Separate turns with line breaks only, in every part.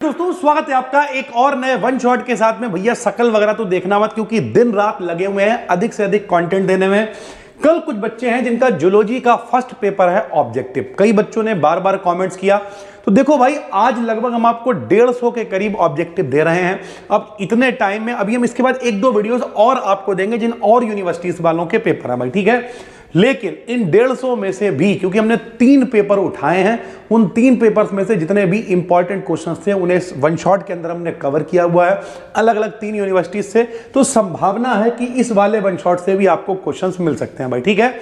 दोस्तों स्वागत है आपका एक और नए वन शॉट के साथ में। भैया शकल वगैरह तो देखना मत, क्योंकि दिन रात लगे हुए हैं अधिक से अधिक कंटेंट देने में। कल कुछ बच्चे हैं जिनका जूलॉजी का फर्स्ट पेपर है ऑब्जेक्टिव। कई बच्चों ने बार बार कमेंट्स किया, तो देखो भाई आज लगभग हम आपको 150 के करीब ऑब्जेक्टिव दे रहे हैं। अब इतने टाइम में अभी हम इसके बाद एक दो वीडियोस और आपको देंगे जिन और यूनिवर्सिटीज वालों के पेपर है भाई, ठीक है। लेकिन इन 150 में से भी, क्योंकि हमने 3 पेपर उठाए हैं, उन 3 पेपर्स में से जितने भी इंपॉर्टेंट क्वेश्चंस थे उन्हें वन शॉट के अंदर हमने कवर किया हुआ है अलग अलग 3 यूनिवर्सिटीज से। तो संभावना है कि इस वाले वन शॉट से भी आपको क्वेश्चंस मिल सकते हैं भाई, ठीक है।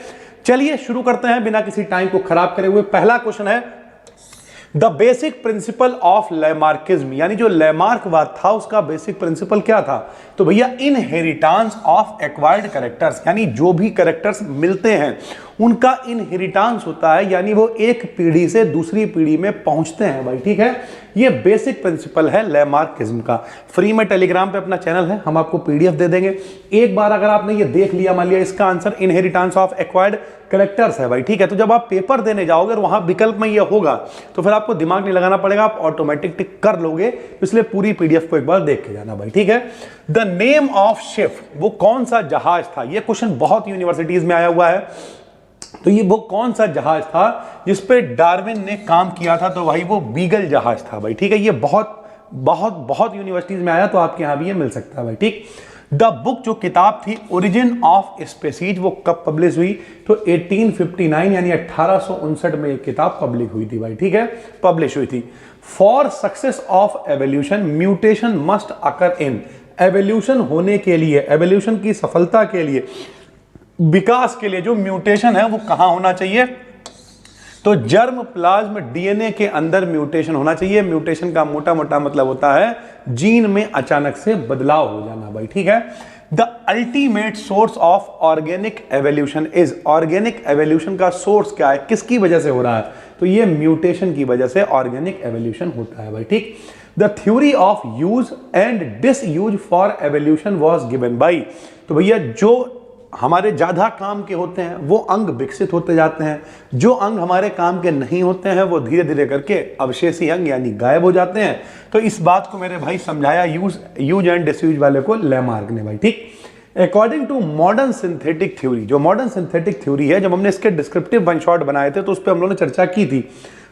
चलिए शुरू करते हैं बिना किसी टाइम को खराब करे हुए। पहला क्वेश्चन है the basic principle of Lamarckism, यानी जो लैमार्कवाद था उसका बेसिक प्रिंसिपल क्या था। तो भैया इनहेरिटेंस ऑफ एक्वायर्ड कैरेक्टर्स, यानी जो भी कैरेक्टर्स मिलते हैं उनका इनहेरिटेंस होता है, यानी वो एक पीढ़ी से दूसरी पीढ़ी में पहुंचते हैं भाई, ठीक है। ये बेसिक प्रिंसिपल है लैमार्किज्म का। फ्री में टेलीग्राम पे अपना चैनल है, हम आपको पीडीएफ दे देंगे। एक बार अगर आपने ये देख लिया, मान लिया इसका answer inheritance of acquired characters है भाई, ठीक है, तो जब आप पेपर देने जाओगे और वहां विकल्प में ये होगा तो फिर आपको दिमाग नहीं लगाना पड़ेगा, आप ऑटोमेटिक टिक कर लोगे। इसलिए पूरी पीडीएफ को एक बार देख के जाना भाई, ठीक है। द नेम ऑफ शिप, वो कौन सा जहाज था। ये क्वेश्चन बहुत यूनिवर्सिटीज में आया हुआ है। तो ये वो कौन सा जहाज था जिस पे डार्विन ने काम किया था। तो भाई वो बीगल जहाज था भाई, ठीक है। ये बहुत बहुत बहुत यूनिवर्सिटीज में आया, तो आपके यहां भी ये मिल सकता है भाई, ठीक। द बुक, जो किताब थी ओरिजिन ऑफ स्पीसीज, वो कब पब्लिश हुई। तो 1859 यानी 1859 में एक किताब पब्लिश हुई थी भाई, ठीक है, पब्लिश हुई थी। For success of evolution mutation must occur in, evolution होने के लिए, एवोल्यूशन की सफलता के लिए, विकास के लिए जो म्यूटेशन है वो कहां होना चाहिए। तो जर्म प्लाज्म डीएनए के अंदर म्यूटेशन होना चाहिए। म्यूटेशन का मोटा मोटा मतलब होता है जीन में अचानक से बदलाव हो जाना भाई, ठीक है। The ultimate source of organic evolution is, organic evolution का सोर्स क्या है, किसकी वजह से हो रहा है। तो ये म्यूटेशन की वजह से ऑर्गेनिक एवोल्यूशन होता है भाई, ठीक। The theory of use and disuse for evolution was given by. तो भैया जो हमारे ज्यादा काम के होते हैं वो अंग विकसित होते जाते हैं, जो अंग हमारे काम के नहीं होते हैं वो धीरे धीरे करके अवशेषी अंग यानी गायब हो जाते हैं। तो इस बात को मेरे भाई समझाया यूज एंड डिसयूज वाले को लैमार्क ने भाई, ठीक। According to modern synthetic theory, जो मॉडर्न सिंथेटिक थ्योरी है, जब हमने इसके डिस्क्रिप्टिव वन शॉट बनाए थे तो उस पर हम लोगों ने चर्चा की थी।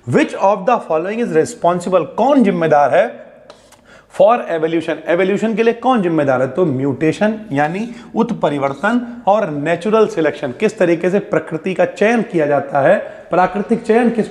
विच of the following is responsible, कौन जिम्मेदार है फॉर एवोल्यूशन, एवोल्यूशन के लिए कौन जिम्मेदार है। तो म्यूटेशन यानी उत्परिवर्तन और नेचुरल सिलेक्शन, किस तरीके से प्रकृति का चयन किया जाता है, प्राकृतिक चयन किस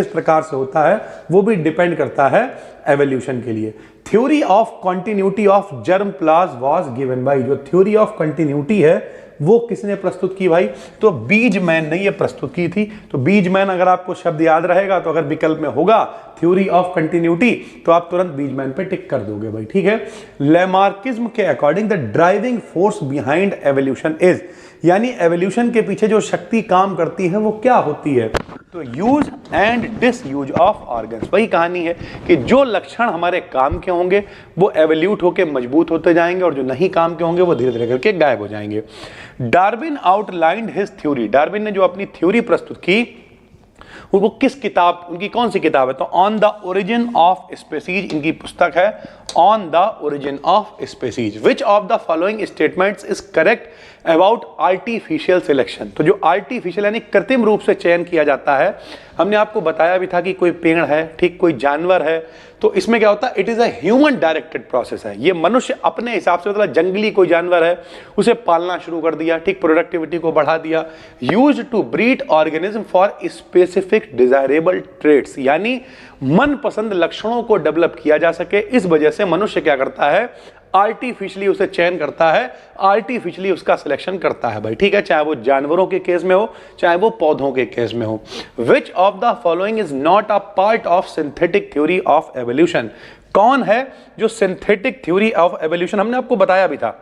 प्रकार से होता है, वो भी डिपेंड करता है एवोल्यूशन के लिए। Theory of continuity of germ plasm was given by, जो थ्योरी ऑफ कंटिन्यूटी है वो किसने प्रस्तुत की भाई। तो बीजमैन ने ये प्रस्तुत की थी। तो बीजमैन अगर आपको शब्द याद रहेगा तो अगर विकल्प में होगा थ्योरी ऑफ कंटिन्यूटी तो आप तुरंत बीजमैन पे टिक कर दोगे भाई, ठीक है। लैमार्किज्म के according the driving force behind evolution is, यानी एवोल्यूशन के पीछे जो शक्ति काम करती है वो क्या होती है। तो use and disuse of organs, वही कहानी है कि जो लक्षण हमारे काम के होंगे वो एवोल्यूट होकर मजबूत होते जाएंगे और जो नहीं काम के होंगे वो धीरे धीरे करके गायब हो जाएंगे। Darwin outlined his theory, Darwin ने जो अपनी थ्योरी प्रस्तुत की वो किस किताब, उनकी कौन सी किताब है। तो on the origin of species इनकी पुस्तक है, on the origin of species. Which of the following statements is correct about artificial selection. तो जो आर्टिफिशियल यानी कृत्रिम रूप से चयन किया जाता है, हमने आपको बताया भी था कि कोई पेड़ है, ठीक, कोई जानवर है, तो इसमें क्या होता है, it is a human directed process है। ये मनुष्य अपने हिसाब से, मतलब जंगली कोई जानवर है उसे पालना शुरू कर दिया, ठीक, प्रोडक्टिविटी को बढ़ा दिया। Use to breed organism for specific desirable traits, यानी मनपसंद लक्षणों को डेवलप किया जा सके। इस वजह से मनुष्य क्या करता है, आर्टिफिशियली उसे चयन करता है, आर्टिफिशियली उसका सिलेक्शन करता है भाई, ठीक है, चाहे वो जानवरों के केस में हो चाहे वो पौधों के केस में हो। विच of the following is not a part of synthetic theory of evolution, कौन है जो सिंथेटिक थ्योरी ऑफ एवोल्यूशन, हमने आपको बताया भी था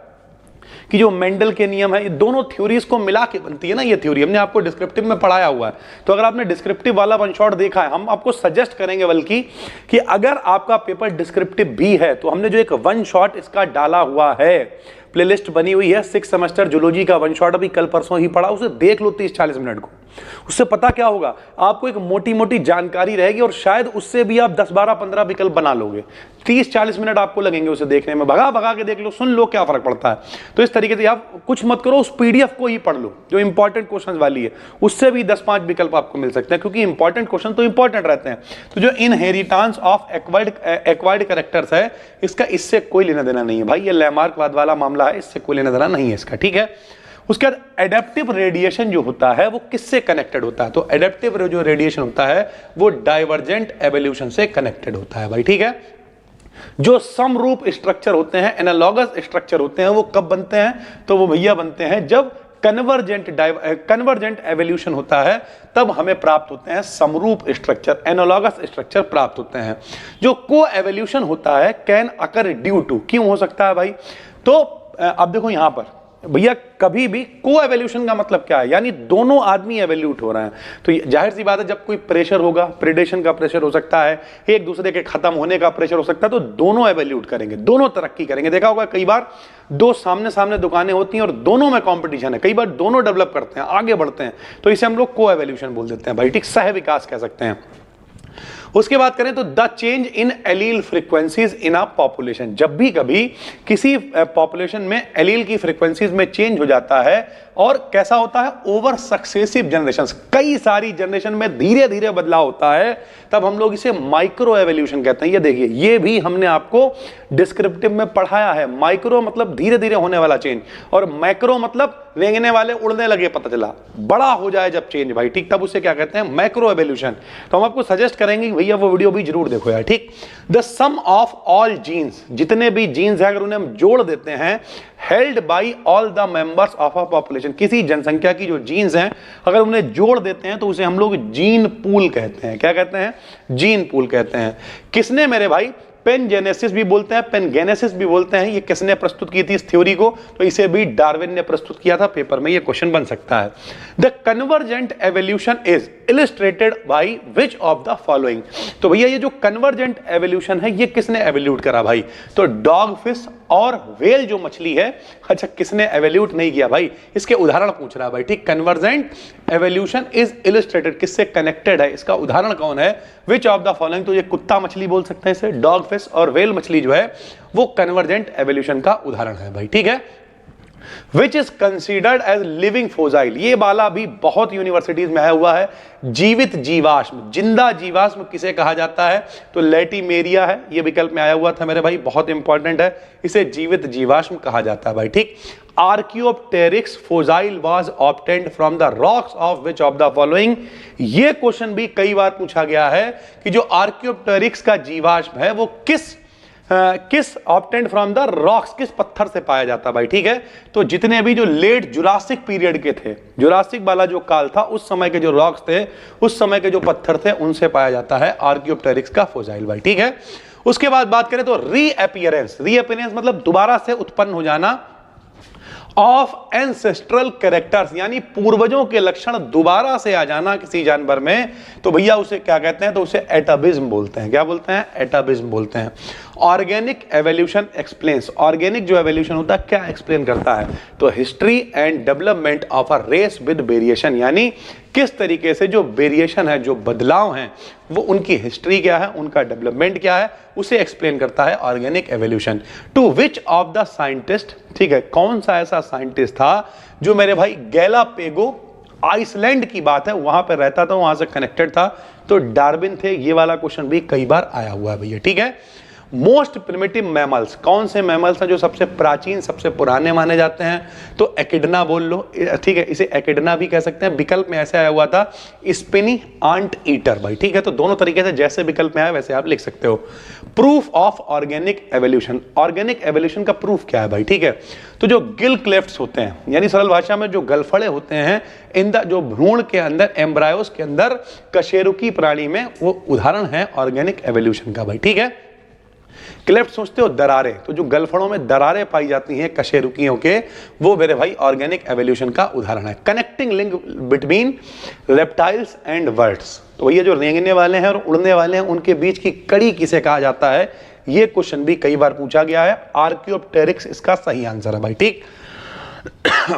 कि जो मेंडल के नियम है, ये दोनों थ्योरीज को मिला के बनती है ना ये थ्योरी, हमने आपको डिस्क्रिप्टिव में पढ़ाया हुआ है। तो अगर आपने डिस्क्रिप्टिव वाला वन शॉट देखा है, हम आपको सजेस्ट करेंगे बल्कि कि अगर आपका पेपर डिस्क्रिप्टिव भी है तो हमने जो एक वन शॉट इसका डाला हुआ है प्लेलिस्ट बनी हुई है 6 सेमेस्टर जूलॉजी का वन शॉट, अभी कल परसों ही पढ़ा, उसे देख लो 30-40 मिनट को। उससे पता क्या होगा, आपको एक मोटी मोटी जानकारी रहेगी और शायद उससे भी आप 10-12-15 विकल्प बना लोगे। 30-40 मिनट आपको लगेंगे उसे देखने में, भगा भगा के देख लो, सुन लो, क्या फर्क पड़ता है। तो इस तरीके से आप कुछ मत करो, उस पीडीएफ को ही पढ़ लो जो इंपॉर्टेंट क्वेश्चन वाली है, उससे भी 10-5 विकल्प आपको मिल सकते हैं, क्योंकि इंपॉर्टेंट क्वेश्चन तो इंपॉर्टेंट रहते हैं। तो जो इनहेरिटेंस ऑफ एक्वायर्ड कैरेक्टर्स है, इसका इससे कोई लेना देना नहीं है भाई, ये लैमार्कवाद वाला मामला है, इससे कोई लेना देना नहीं है इसका, ठीक है। उसके बाद एडेप्टिव रेडिएशन जो होता है वो किससे कनेक्टेड होता है, तो एडेप्टिव जो रेडिएशन होता है वो डाइवर्जेंट एवोल्यूशन से कनेक्टेड होता है भाई, ठीक है। जो समरूप स्ट्रक्चर होते हैं, एनालॉगस स्ट्रक्चर होते हैं, वो कब बनते हैं, तो वो भैया बनते हैं जब कन्वर्जेंट एवोल्यूशन होता है, तब हमें प्राप्त होते हैं समरूप स्ट्रक्चर, एनालॉगस स्ट्रक्चर प्राप्त होते हैं। जो को एवोल्यूशन होता है कैन अकर ड्यू टू, क्यों हो सकता है भाई, तो अब देखो यहां पर भैया कभी भी को एवोल्यूशन का मतलब क्या है, यानी दोनों आदमी एवोल्यूट हो रहे हैं। तो जाहिर सी बात है जब कोई प्रेशर होगा, प्रेडेशन का प्रेशर हो सकता है, एक दूसरे के खत्म होने का प्रेशर हो सकता है, तो दोनों एवोल्यूट करेंगे, दोनों तरक्की करेंगे। देखा होगा कई बार दो सामने सामने दुकानें होती हैं और दोनों में कंपटीशन है, कई बार दोनों डेवलप करते हैं, आगे बढ़ते हैं, तो इसे हम लोग को एवोल्यूशन बोल देते हैं भाई, ठीक, सह विकास कह सकते हैं। उसके बाद करें तो the change in allele frequencies in a population, जब भी कभी किसी पॉपुलेशन में एलील की फ्रीक्वेंसीज में चेंज हो जाता है, और कैसा होता है, ओवर सक्सेसिव जनरेशंस, कई सारी जनरेशन में धीरे धीरे बदलाव होता है, तब हम लोग इसे माइक्रो एवोल्यूशन कहते हैं। ये देखिए, ये भी हमने आपको डिस्क्रिप्टिव में पढ़ाया है। माइक्रो मतलब धीरे धीरे होने वाला चेंज, और मैक्रो मतलब रेंगने वाले उड़ने लगे, पता चला बड़ा हो जाए जब चेंज भाई, ठीक, तब उसे क्या कहते हैं, मैक्रो एवोल्यूशन। तो हम आपको सजेस्ट करेंगे कि भैया वो वीडियो भी जरूर देखो यार, ठीक। The sum of all genes, जितने भी जीन्स हैं अगर उन्हें हम जोड़ देते हैं, held by all the members of a population, किसी जनसंख्या की जो जीन्स हैं अगर उन्हें जोड़ देते हैं तो उसे हम लोग जीन पूल कहते हैं। क्या कहते हैं, जीन पूल कहते हैं। किसने मेरे भाई, पेनजेनेसिस भी बोलते हैं, पेनगेनेसिस भी बोलते हैं, ये किसने प्रस्तुत की थी इस थ्योरी को, तो इसे भी डार्विन ने प्रस्तुत किया था। पेपर में ये क्वेश्चन बन सकता है। The convergent evolution is illustrated by which of the following, तो भैया ये जो कन्वर्जेंट एवोल्यूशन है ये किसने एवोल्यूट करा भाई, तो डॉग फिश और व्हेल जो मछली है, अच्छा किसने एवोल्यूट नहीं किया भाई, इसके उदाहरण पूछ रहा है भाई, ठीक। कन्वर्जेंट एवोल्यूशन इज इलस्ट्रेटेड, किससे कनेक्टेड है, इसका उदाहरण कौन है, विच ऑफ द फॉलोइंग, तो ये कुत्ता मछली बोल सकते हैं इसे, डॉग फिश और व्हेल मछली जो है वो कन्वर्जेंट एवोल्यूशन का उदाहरण है भाई, ठीक है। Which is considered as living fossil, ये वाला भी बहुत यूनिवर्सिटीज में आया हुआ है। जीवित जीवाश्म, जिंदा जीवाश्म किसे कहा जाता है, तो लैटिमेरिया है, ये विकल्प में आया हुआ था मेरे भाई, बहुत इंपॉर्टेंट है, इसे जीवित जीवाश्म कहा जाता है भाई, ठीक। Archaeopteryx fossil was obtained from the rocks of which of the following, ये क्वेश्चन भी कई बार पूछा गया है कि जो आर्कियोप्टेरिक्स का जीवाश्म है वो किस ऑब्टेन्ड फ्रॉम द रॉक्स, किस पत्थर से पाया जाता है भाई, ठीक है। तो जितने भी जो लेट जुरासिक पीरियड के थे, जुरासिक वाला जो काल था, उस समय के जो रॉक्स थे, उस समय के जो पत्थर थे, उनसे पाया जाता है आर्कियोप्टेरिक्स का फोसाइल भाई, ठीक है। उसके बाद बात करें तो रीअपीयरेंस, रीअपीयरेंस मतलब दोबारा से उत्पन्न हो जाना, ऑफ एंसेस्ट्रल कैरेक्टर्स, यानी पूर्वजों के लक्षण दोबारा से आ जाना किसी जानवर में, तो भैया उसे क्या कहते हैं, तो उसे एटाबिज्म बोलते हैं। क्या बोलते हैं, एटाबिज्म बोलते हैं। ऑर्गेनिक एवोल्यूशन एक्सप्लेन्स, ऑर्गेनिक जो एवोल्यूशन होता है क्या एक्सप्लेन करता है, तो history and development of a race with variation, यानी किस तरीके से जो वेरिएशन है, जो बदलाव हैं, वो उनकी हिस्ट्री क्या है, उनका डेवलपमेंट क्या है, उसे एक्सप्लेन करता है organic evolution. To which of the scientist, ठीक है, कौन सा ऐसा साइंटिस्ट था जो मेरे भाई गैलापेगो, आइसलैंड की बात है, वहां पर रहता था, वहां से कनेक्टेड था, तो डार्विन थे। ये वाला क्वेश्चन भी कई बार आया हुआ है भैया, ठीक है। मोस्ट प्रिमिटिव मैमल्स, कौन से मैमल्स हैं जो सबसे प्राचीन, सबसे पुराने माने जाते हैं, तो एकिडना बोल लो, ठीक है, इसे एकिडना भी कह सकते हैं। विकल्प में ऐसे आया हुआ था स्पिनी आंट ईटर भाई, ठीक है। तो दोनों तरीके से जैसे विकल्प में आया वैसे आप लिख सकते हो। Proof of organic evolution, organic evolution का प्रूफ क्या है भाई, ठीक है। तो जो गिल क्लेफ्ट्स होते हैं, यानी सरल भाषा में जो गलफड़े होते हैं, इन द जो भ्रूण के अंदर, एम्ब्रायोस के अंदर, कशेरुकी प्राणी में, वो उदाहरण है ऑर्गेनिक एवोल्यूशन का भाई, ठीक है। क्लेफ्ट सोचते हो दरारें, तो जो गलफड़ों में दरारें पाई जाती हैं कशेरुकियों के, वो मेरे भाई ऑर्गेनिक एवोल्यूशन का उदाहरण है। Connecting link between reptiles and birds, तो भैया जो रेंगने वाले हैं और उड़ने वाले हैं उनके बीच की कड़ी किसे कहा जाता है, ये क्वेश्चन भी कई बार पूछा गया है। आर्कियोप्टेरिक्स इसका सही आंसर है भाई, ठीक।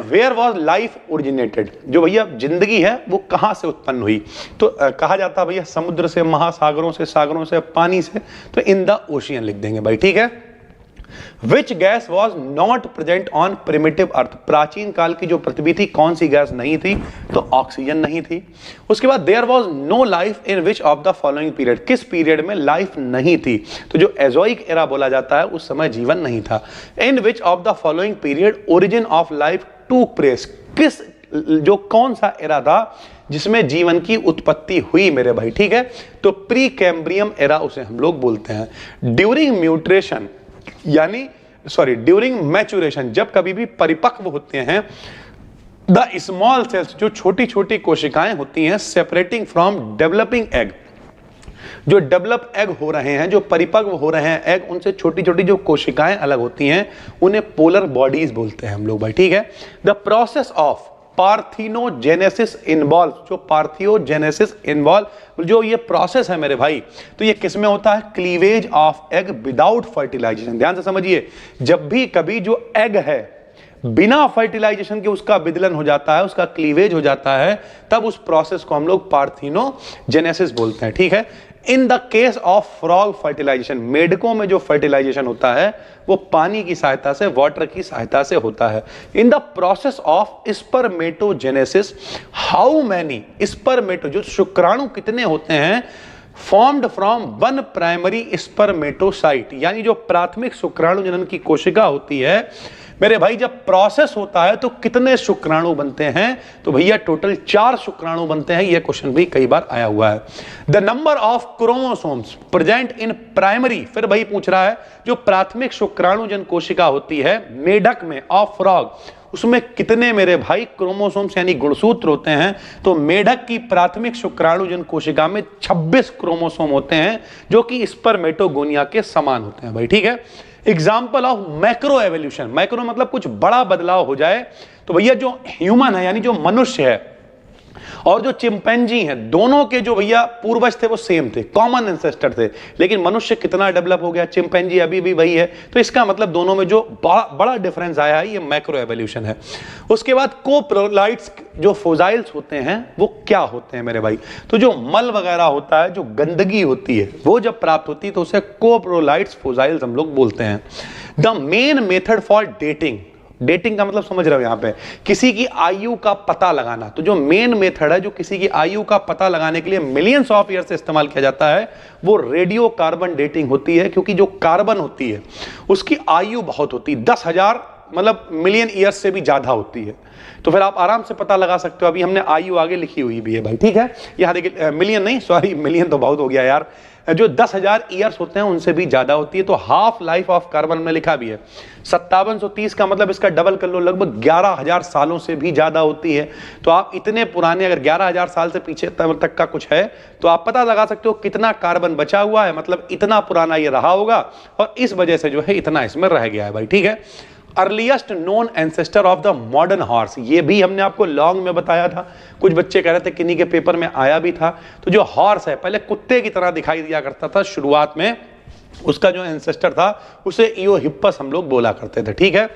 वेयर वॉज लाइफ ओरिजिनेटेड, जो भैया जिंदगी है वो कहां से उत्पन्न हुई, तो कहा जाता है भैया समुद्र से, महासागरों से, सागरों से, पानी से, तो इन द ओशियन लिख देंगे भाई, ठीक है। Which gas was not present on primitive earth, प्राचीन काल की जो पृथ्वी थी कौन सी गैस नहीं थी, तो ऑक्सीजन नहीं थी। उसके बाद there was no life in which of the following period, किस पीरियड में लाइफ नहीं थी, तो जो एजोइक एरा बोला जाता है उस समय जीवन नहीं था। In which of the following period origin of life took place, किस जो कौन सा एरा था जिसमें जीवन की उत्पत्ति हुई मेरे भाई, ठीक है, तो प्री कैम्ब्रियम एरा उसे हम लोग बोलते हैं। ड्यूरिंग म्यूट्रेशन यानी ड्यूरिंग मैचुरेशन, जब कभी भी परिपक्व होते हैं, द स्मॉल सेल्स, जो छोटी छोटी कोशिकाएं होती हैं, सेपरेटिंग फ्रॉम डेवलपिंग एग, जो डेवलप एग हो रहे हैं, जो परिपक्व हो रहे हैं एग, उनसे छोटी छोटी जो कोशिकाएं अलग होती हैं उन्हें पोलर बॉडीज बोलते हैं हम लोग भाई, ठीक है। The process of parthenogenesis involve, जो पार्थियोजेनेसिस इन्वॉल्व जो ये प्रोसेस है मेरे भाई, तो ये किस में होता है, cleavage of egg without fertilization. ध्यान से समझिए, जब भी कभी जो एग है बिना फर्टिलाइजेशन के उसका विदलन हो जाता है, उसका क्लीवेज हो जाता है, तब उस प्रोसेस को हम लोग पार्थिनोजेनेसिस बोलते हैं, ठीक है। In the case of frog fertilization, मेढकों में जो फर्टिलाइजेशन होता है वो पानी की सहायता से, वाटर की सहायता से होता है। In the process of spermatogenesis, how many spermato, जो शुक्राणु कितने होते हैं, formed from one primary spermatocyte, यानी जो प्राथमिक शुक्राणु जनन की कोशिका होती है मेरे भाई, जब प्रोसेस होता है तो कितने शुक्राणु बनते हैं, तो भैया टोटल 4 शुक्राणु बनते हैं। यह क्वेश्चन भी कई बार आया हुआ है। The number of chromosomes present in primary, फिर भाई पूछ रहा है जो प्राथमिक शुक्राणु जन कोशिका होती है मेढक में, ऑफ फ्रॉग, उसमें कितने मेरे भाई क्रोमोसोम्स यानी गुणसूत्र होते हैं, तो मेढक की प्राथमिक शुक्राणुजन कोशिका में 26 क्रोमोसोम होते हैं जो कि स्पर्मेटोगोनिया के समान होते हैं भाई, ठीक है। Example of macro evolution, macro मतलब कुछ बड़ा बदलाव हो जाए, तो भैया जो ह्यूमन है यानी जो मनुष्य है और जो चिंपैंजी हैं, दोनों के जो भैया पूर्वज थे वो सेम थे, कॉमन एंसेस्टर थे, लेकिन मनुष्य कितना डेवलप हो गया, चिंपैंजी अभी भी वही है, तो इसका मतलब दोनों में जो बड़ा डिफरेंस आया है ये मैक्रो एवोल्यूशन है। उसके बाद कोप्रोलाइट्स, जो फोजाइल्स होते हैं वो क्या होते हैं मेरे भाई, तो जो मल वगैरह होता है, जो गंदगी होती है, वो जब प्राप्त होती है तो उसे कोप्रोलाइट्स फोजाइल्स हम लोग बोलते हैं। The main method for dating, dating का मतलब समझ रहे हो यहां पे, किसी की आयु का पता लगाना, तो जो मेन मेथड है जो किसी की आयु का पता लगाने के लिए मिलियंस ऑफ ईयर से इस्तेमाल किया जाता है वो रेडियो कार्बन डेटिंग होती है, क्योंकि जो कार्बन होती है उसकी आयु बहुत होती है, 10,000 मतलब मिलियन ईयर्स से भी ज्यादा होती है, तो फिर आप आराम से पता लगा सकते हो। अभी हमने आयु आगे लिखी हुई भी है भाई, ठीक है, यहां देखिए मिलियन नहीं, सॉरी मिलियन तो बहुत हो गया यार, जो 10,000 ईयर्स होते हैं उनसे भी ज्यादा होती है। तो हाफ लाइफ ऑफ कार्बन में लिखा भी है 5730 का मतलब इसका डबल कर लो, लगभग 11,000 सालों से भी ज्यादा होती है। तो आप इतने पुराने, अगर 11,000 साल से पीछे तक का कुछ है तो आप पता लगा सकते हो कितना कार्बन बचा हुआ है, मतलब इतना पुराना ये रहा होगा और इस वजह से जो है इतना इसमें रह गया है भाई, ठीक है। Earliest known ancestor of the modern horse, ये भी हमने आपको लॉन्ग में बताया था, कुछ बच्चे कह रहे थे किन्हीं के पेपर में आया भी था। तो जो हॉर्स है पहले कुत्ते की तरह दिखाई दिया करता था शुरुआत में, उसका जो एंसेस्टर था उसे इयोहिप्पस हम लोग बोला करते थे, ठीक है।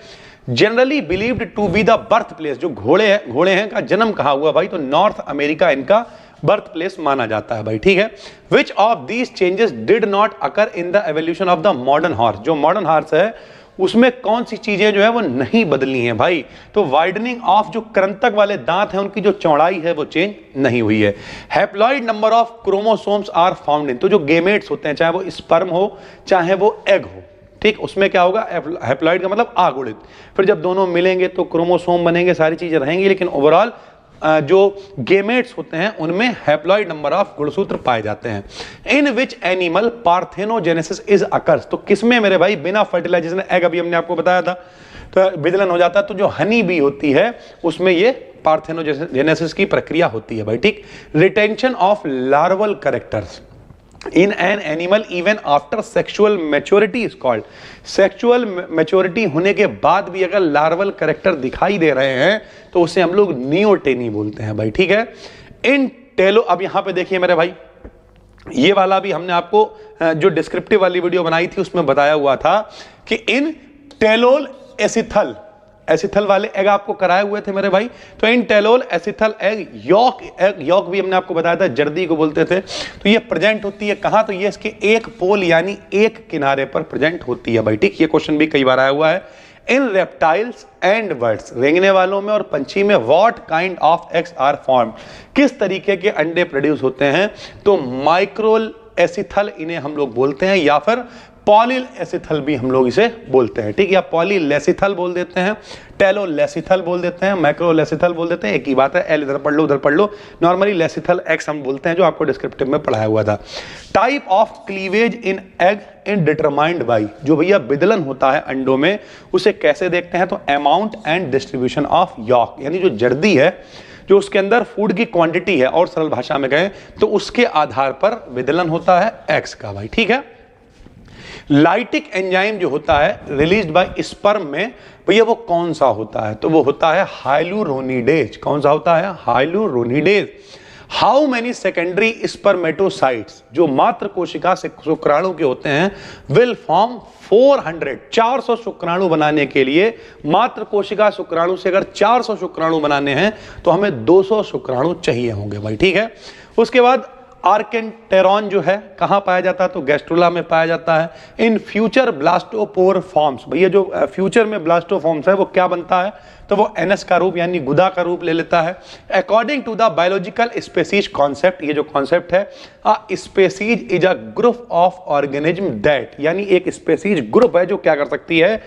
Generally believed to be the birth place, जो घोड़े हैं का जन्म कहाँ हुआ भाई, तो नॉर्थ अमेरिका इनका बर्थ प्लेस माना जाता है भाई, ठीक है। Which of these changes did not occur in the evolution of the modern horse, जो मॉडर्न हॉर्स है उसमें कौन सी चीजें जो है वो नहीं बदली हैं भाई, तो वाइडनिंग ऑफ जो कृंतक वाले दांत हैं उनकी जो चौड़ाई है वो चेंज नहीं हुई है। Haploid number of chromosomes are found in, तो जो गेमेट्स होते हैं चाहे वो स्पर्म हो चाहे वो एग हो, ठीक, उसमें क्या होगा, हैप्लॉइड का मतलब आगुणित, फिर जब दोनों मिलेंगे तो क्रोमोसोम बनेंगे, सारी चीजें रहेंगी, लेकिन ओवरऑल जो गेमेट्स होते हैं उनमें हैप्लॉइड नंबर ऑफ गुणसूत्र पाए जाते हैं। In which animal parthenogenesis is occurs, तो किसमें मेरे भाई बिना फर्टिलाइजेशन एग, अभी हमने आपको बताया था, तो विदलन हो जाता है, तो जो हनी बी होती है उसमें ये पार्थेनोजेनेसिस की प्रक्रिया होती है भाई, ठीक। Retention of larval characters, in an animal even after sexual maturity is called. Sexual maturity होने के बाद भी अगर लार्वल कैरेक्टर दिखाई दे रहे हैं तो उसे हम लोग नियोटेनी बोलते हैं भाई, ठीक है। इन टेलो, अब यहां पे देखिए मेरे भाई, ये वाला भी हमने आपको जो डिस्क्रिप्टिव वाली वीडियो बनाई थी उसमें बताया हुआ था कि इन टेलोल एसिथल वाले एग आपको कराए हुए थे मेरे भाई। तो इन टेलोल एसिथल एग यॉक भी हमने आपको बताया था, जर्दी को बोलते थे। तो ये प्रेजेंट होती है कहां, तो ये इसके एक पोल यानी एक किनारे पर प्रेजेंट होती है भाई, ठीक। ये क्वेश्चन भी कई बार आया हुआ है। इन रेप्टाइल्स एंड बर्ड्स, रेंगने वालों में और पंछी में, what kind of eggs are formed, किस तरीके के अंडे प्रोड्यूस होते हैं, तो माइक्रोल एसिथल इन्हें हम लोग बोलते हैं, या फिर पॉलिल एसिथल भी हम लोग इसे बोलते हैं, ठीक है। या पॉलीलेसिथल बोल देते हैं, टेलोलेसिथल बोल देते हैं, मैक्रोलेसिथल बोल देते हैं, एक ही बात है। एल इधर पढ़ लो उधर पढ़ लो। नॉर्मली लेसिथल एक्स हम बोलते हैं, जो आपको डिस्क्रिप्टिव में पढ़ाया हुआ था। Type of cleavage in egg in determined by, जो भैया विदलन होता है अंडों में, उसे कैसे देखते हैं, तो amount and distribution of York, यानी जो जर्दी है, जो उसके अंदर फूड की क्वांटिटी है, और सरल भाषा में कहें तो उसके आधार पर विदलन होता है एक्स का भाई, ठीक है। लाइटिक एंजाइम जो होता है रिलीज्ड बाय स्पर्म में, भैया वो कौन सा होता है, तो वो होता है हाइलुरोनिडेज। कौन सा होता है, hyaluronidase. How many secondary spermatocytes, जो मात्र कोशिका से शुक्राणु के होते हैं, विल फॉर्म 400 शुक्राणु बनाने के लिए, मात्र कोशिका शुक्राणु से अगर 400 शुक्राणु बनाने हैं तो हमें 200 शुक्राणु चाहिए होंगे भाई, ठीक है। उसके बाद आर्केंटेरॉन जो है कहां पाया जाता है, तो गैस्ट्रोला में पाया जाता है। इन फ्यूचर ब्लास्टोपोर फॉर्म्स, भैया जो फ्यूचर में ब्लास्टोफॉर्म्स है वो क्या बनता है, तो वो एनस का रूप यानी गुदा का रूप ले लेता है। According to the biological species concept, ये जो कॉन्सेप्ट है, species is a group of organism that, यानी एक स्पेसीज ग्रुप है जो क्या कर सकती है,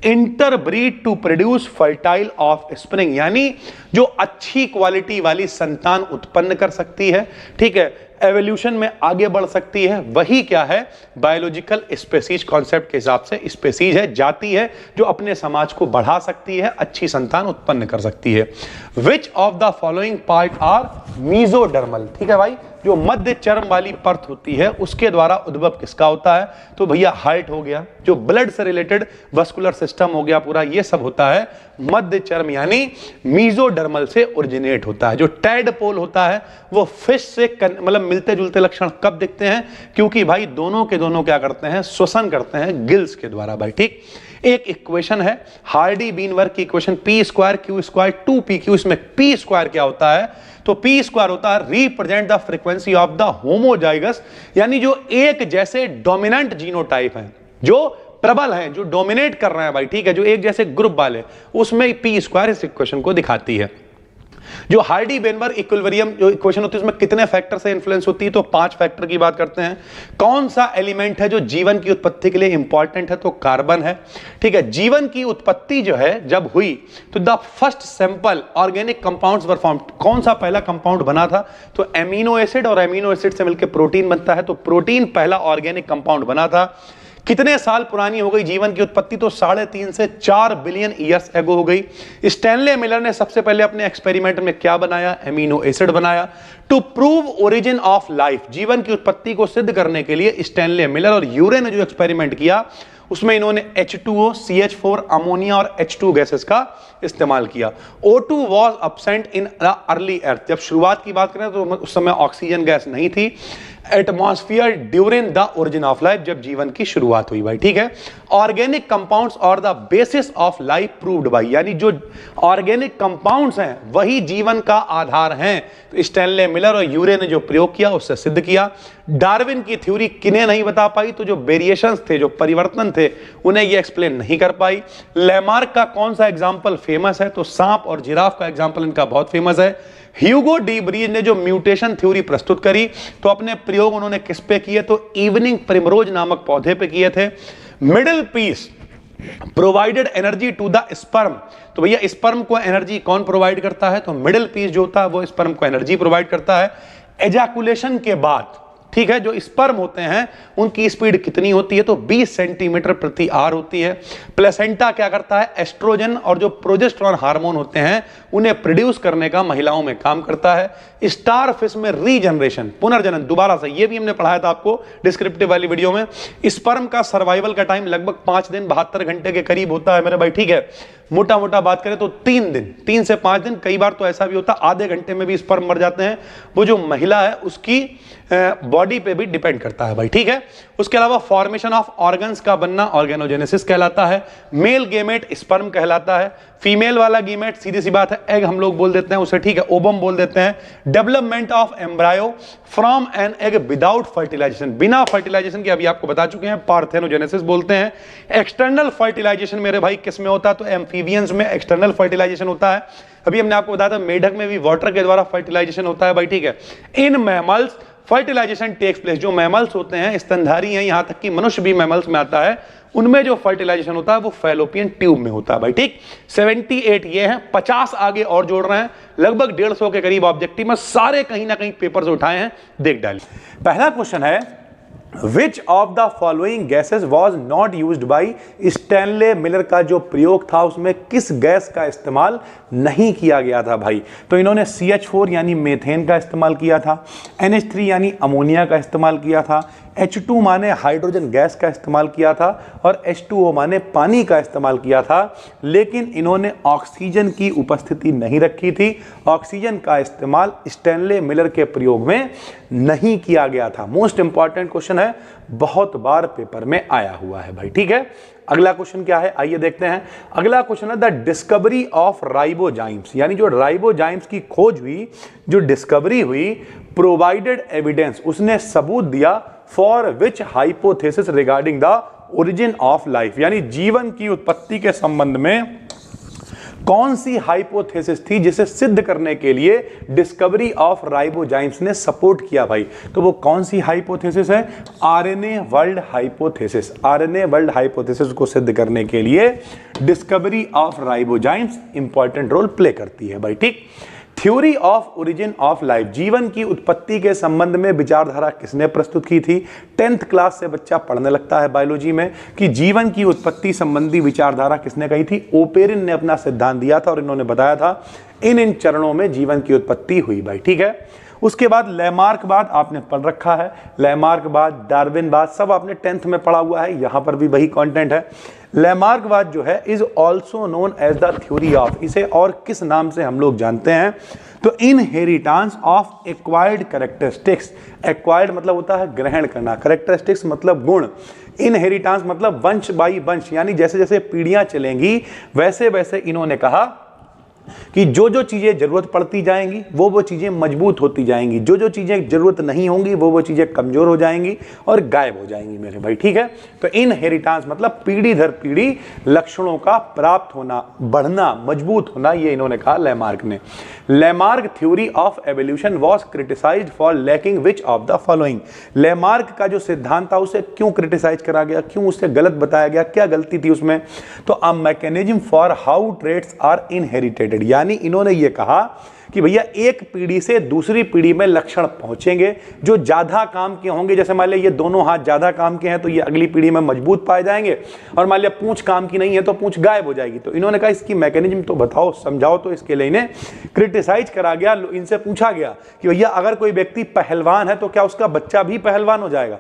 interbreed to produce fertile offspring, यानी जो अच्छी क्वालिटी वाली संतान उत्पन्न कर सकती है, ठीक है, एवोल्यूशन में आगे बढ़ सकती है। वही क्या है, बायोलॉजिकल स्पेसीज कॉन्सेप्ट के हिसाब से स्पेसीज है, जाति है जो अपने समाज को बढ़ा सकती है, अच्छी संतान उत्पन्न कर सकती है। Which of the following part are mesodermal, ठीक है भाई, जो मध्य चर्म वाली परत होती है उसके द्वारा उद्भव किसका होता है, तो भैया हार्ट हो गया, जो ब्लड से रिलेटेड वस्कुलर सिस्टम हो गया पूरा, ये सब होता है मध्य चर्म यानी मीजोडर्मल से ओरिजिनेट होता है। जो टैडपोल होता है वो फिश से मतलब मिलते जुलते लक्षण कब दिखते हैं, क्योंकि भाई दोनों के दोनों क्या करते हैं, श्वसन करते हैं गिल्स के द्वारा भाई, ठीक। एक इक्वेशन है हार्डी बीनवर्ग की equation, P square Q square 2pq, इसमें पी स्क्वायर क्या होता है, तो पी स्क्वायर होता है represent the frequency of the homozygous, यानी जो एक जैसे डोमिनेंट जीनोटाइप है, जो प्रबल है, जो डोमिनेट कर रहे हैं भाई, ठीक है, जो एक जैसे ग्रुप वाले, उसमें पी स्क्वायर इस इक्वेशन को दिखाती है। जो हार्डी बेनवर्ग इक्विलिब्रियम जो इक्वेशन होती है उसमें कितने फैक्टर से इन्फ्लुएंस होती है, तो 5 फैक्टर की बात करते हैं। कौन सा एलिमेंट है जो जीवन की उत्पत्ति के लिए इंपॉर्टेंट है, तो कार्बन है, ठीक है। जीवन की उत्पत्ति जो है जब हुई तो the first sample organic compounds were formed, कौन सा पहला कंपाउंड बना था, तो एमिनो एसिड, और एमिनो एसिड से मिलकर प्रोटीन बनता है, तो प्रोटीन पहला ऑर्गेनिक कंपाउंड बना था। कितने साल पुरानी हो गई जीवन की उत्पत्ति, तो 3.5 से 4 बिलियन ईयर्स एगो हो गई। स्टैनले मिलर ने सबसे पहले अपने एक्सपेरिमेंट में क्या बनाया, एमिनो एसिड बनाया। To prove origin of life, जीवन की उत्पत्ति को सिद्ध करने के लिए स्टैनले मिलर और यूरे ने जो एक्सपेरिमेंट किया उसमें इन्होंने H2O, CH4, अमोनिया और H2 गैसेस का इस्तेमाल किया। O2 was absent in the early earth, जब शुरुआत की बात करें तो उस समय ऑक्सीजन गैस नहीं थी। Atmosphere during the origin of life, जब जीवन की शुरुआत हुई भाई, ठीक है। ऑर्गेनिक कंपाउंड्स और the basis of life proved भाई, यानी जो ऑर्गेनिक कंपाउंड्स हैं वही जीवन का आधार हैं। तो स्टैनले मिलर और यूरे ने जो प्रयोग किया उससे सिद्ध किया। डार्विन की थ्योरी किन्हें नहीं बता पाई, तो जो वेरिएशंस थे, जो परिवर्तन थे, उन्हें ये एक्सप्लेन नहीं कर पाई। लैमार्क का कौन सा एग्जाम्पल फेमस है, तो सांप और जिराफ का एग्जाम्पल इनका बहुत फेमस है। ह्यूगो डी ब्रीज ने जो म्यूटेशन थ्योरी प्रस्तुत करी तो अपने प्रयोग उन्होंने किस पे किए, तो इवनिंग प्रिमरोज नामक पौधे पे किए थे। Middle piece provided energy to the sperm, तो भैया स्पर्म को एनर्जी कौन प्रोवाइड करता है, तो मिडिल पीस जो होता है वो स्पर्म को एनर्जी प्रोवाइड करता है। एजाकुलेशन के बाद ठीक है। जो स्पर्म होते हैं उनकी स्पीड कितनी होती है, तो 20 सेंटीमीटर प्रति आवर होती है। प्लेसेंटा क्या करता है, एस्ट्रोजन और जो प्रोजेस्टेरॉन हार्मोन होते हैं उन्हें प्रोड्यूस करने का महिलाओं में काम करता है। स्टार फिश में रीजनरेशन, पुनर्जनन, दोबारा से, ये भी हमने पढ़ाया था आपको डिस्क्रिप्टिव वाली वीडियो में। स्पर्म का सर्वाइवल का टाइम लगभग 5 दिन 72 घंटे के करीब होता है मेरे भाई, ठीक है। मोटा मोटा बात करें तो 3 दिन, 3 से 5 दिन, कई बार तो ऐसा भी होता है आधे घंटे में भी स्पर्म मर जाते हैं। वो जो महिला है उसकी बॉडी पे भी डिपेंड करता है भाई, ठीक है। उसके अलावा फॉर्मेशन ऑफ ऑर्गन्स का बनना ऑर्गेनोजेनेसिस कहलाता है। मेल गेमेट स्पर्म कहलाता है। फीमेल वाला गेमेट सीधी सी बात है एग हम लोग बोल देते हैं उसे, ठीक है, ओबम बोल देते हैं। Development of embryo from an egg without fertilization, बिना फर्टिलाइजेशन के अभी आपको बता चुके हैं, पार्थेनोजेनेसिस बोलते हैं। एक्सटर्नल फर्टिलाइजेशन मेरे भाई किस में होता है, तो एम्फीबियंस में एक्सटर्नल फर्टिलाइजेशन होता है। अभी हमने आपको बताया था मेढक में भी वाटर के द्वारा फर्टिलाइजेशन होता है भाई, ठीक है। In mammals fertilization takes place, जो मैमल्स होते हैं स्तनधारी हैं, यहां तक कि मनुष्य भी मैमल्स में आता है, उनमें जो फर्टिलाइजेशन होता है वो फैलोपियन ट्यूब में होता है भाई, ठीक। 78 ये है, 50 आगे और जोड़ रहे हैं, लगभग 150 के करीब ऑब्जेक्टिव में, सारे कहीं ना कहीं पेपर्स उठाए हैं, देख डालिए। पहला क्वेश्चन है Which of the following gases was not used by Stanley Miller का जो प्रयोग था उसमें किस गैस का इस्तेमाल नहीं किया गया था भाई, तो इन्होंने CH4 यानी मेथेन का इस्तेमाल किया था, NH3 यानी अमोनिया का इस्तेमाल किया था, H2 माने हाइड्रोजन गैस का इस्तेमाल किया था और H2O माने पानी का इस्तेमाल किया था, लेकिन इन्होंने ऑक्सीजन की उपस्थिति नहीं रखी थी। ऑक्सीजन का इस्तेमाल स्टैनले मिलर के प्रयोग में नहीं किया गया था। मोस्ट इंपॉर्टेंट क्वेश्चन है, बहुत बार पेपर में आया हुआ है भाई, ठीक है। अगला क्वेश्चन क्या है, आइए देखते हैं। अगला क्वेश्चन है द डिस्कवरी ऑफ राइबोजाइम्स, यानी जो राइबोजाइम्स की खोज हुई, जो डिस्कवरी हुई, प्रोवाइडेड एविडेंस, उसने सबूत दिया for which hypothesis regarding the origin of life, यानी जीवन की उत्पत्ति के संबंध में कौन सी हाइपोथेसिस थी जिसे सिद्ध करने के लिए डिस्कवरी ऑफ राइबोजाइम्स ने सपोर्ट किया भाई, तो वो कौन सी हाइपोथेसिस है, RNA world hypothesis. RNA world hypothesis को सिद्ध करने के लिए discovery of ribozymes important role play करती है भाई, ठीक। Theory of origin of life, जीवन की उत्पत्ति के संबंध में विचारधारा किसने प्रस्तुत की थी। 10th क्लास से बच्चा पढ़ने लगता है बायोलॉजी में कि जीवन की उत्पत्ति संबंधी विचारधारा किसने कही थी, ओपेरिन ने अपना सिद्धांत दिया था और इन्होंने बताया था इन चरणों में जीवन की उत्पत्ति हुई भाई, ठीक है। उसके बाद लैमार्क बाद आपने पढ़ रखा है, लैमार्क बाद, डार्विन बाद, सब आपने 10th में पढ़ा हुआ है, यहां पर भी वही कंटेंट है। लैमार्क बाद जो है is also known as the theory of, इसे और किस नाम से हम लोग जानते हैं, तो inheritance of acquired characteristics. Acquired मतलब होता है ग्रहण करना, कैरेक्टरिस्टिक्स मतलब गुण, इनहेरिटेंस मतलब वंश बाई वंश, यानी जैसे जैसे पीढ़ियां चलेंगी वैसे वैसे इन्होंने कहा कि जो जो चीजें जरूरत पड़ती जाएंगी वो चीजें मजबूत होती जाएंगी, जो जो चीजें जरूरत नहीं होंगी वो चीजें कमजोर हो जाएंगी और गायब हो जाएंगी मेरे भाई, ठीक है। तो इनहेरिटेंस मतलब पीढ़ी दर पीढ़ी लक्षणों का प्राप्त होना, बढ़ना, मजबूत होना, ये इन्होंने कहा लैमार्क ने। Lamarck theory of evolution was criticised for lacking which of the following. Lamarck का जो सिद्धांत था उसे क्यों क्रिटिसाइज करा गया, क्यों उसे गलत बताया गया, क्या गलती थी उसमें, तो a mechanism for how traits are inherited, यानी इन्होंने ये कहा कि भैया एक पीढ़ी से दूसरी पीढ़ी में लक्षण पहुंचेंगे जो ज्यादा काम के होंगे, जैसे मान लिया ये दोनों हाथ ज्यादा काम के हैं तो ये अगली पीढ़ी में मजबूत पाए जाएंगे, और मान लिया पूंछ काम की नहीं है तो पूंछ गायब हो जाएगी। तो इन्होंने कहा इसकी मैकेनिज्म तो बताओ, समझाओ, तो इसके लिए इन्हें क्रिटिसाइज करा गया। इनसे पूछा गया कि भैया अगर कोई व्यक्ति पहलवान है तो क्या उसका बच्चा भी पहलवान हो जाएगा,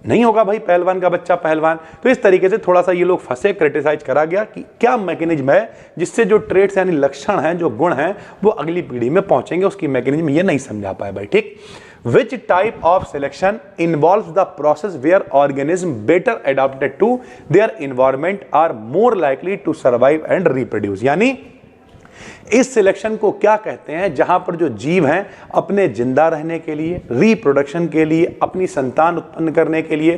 नहीं होगा भाई, पहलवान का बच्चा पहलवान। तो इस तरीके से थोड़ा सा ये लोग फंसे, क्रिटिसाइज करा गया कि क्या मैकेनिज्म है जिससे जो ट्रेड्स यानी लक्षण हैं, जो गुण हैं, वो अगली पीढ़ी में पहुंचेंगे, उसकी मैकेनिज्म ये नहीं समझा पाए भाई, ठीक। Which type of selection involves the process where organisms better adapted to their environment are more likely to survive and reproduce, यानी इस सिलेक्शन को क्या कहते हैं, जहां पर जो जीव हैं अपने जिंदा रहने के लिए, रिप्रोडक्शन के लिए, अपनी संतान उत्पन्न करने के लिए